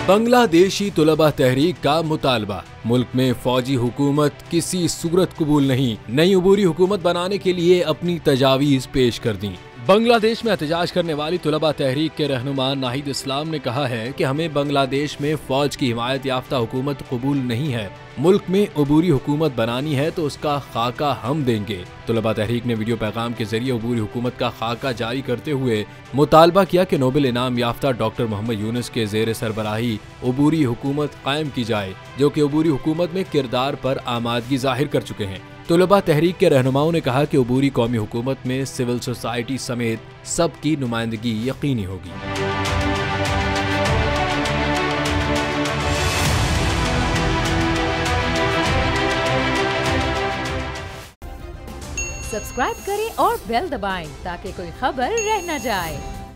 बांग्लादेशी तुलबा तहरीक का मुतालबा, मुल्क में फौजी हुकूमत किसी सूरत कबूल नहीं, नई अबूरी हुकूमत बनाने के लिए अपनी तजावीज़ पेश कर दी। बांग्लादेश में एहतजाज करने वाली तुलबा तहरीक के रहनुमा नाहिद इस्लाम ने कहा है कि हमें बांग्लादेश में फौज की हिमायत याफ्ता हुकूमत कबूल नहीं है, मुल्क में अबूरी हुकूमत बनानी है तो उसका खाका हम देंगे। तुलबा तहरीक ने वीडियो पैगाम के जरिए अबूरी हुकूमत का खाका जारी करते हुए मुतालबा किया कि नोबेल इनाम याफ्ता डॉक्टर मोहम्मद यूनुस के जेर सरबराही अबूरी हुकूमत कायम की जाए, जो कि अबूरी हुकूमत में किरदार पर आमादगी जाहिर कर चुके हैं। तुलबा तहरीक के रहनुमाओं ने कहा कि अबूरी कौमी हुकूमत में सिविल सोसाइटी समेत सबकी नुमाइंदगी यकीनी होगी। सब्सक्राइब करें और बेल दबाएं ताकि कोई खबर रह न जाए।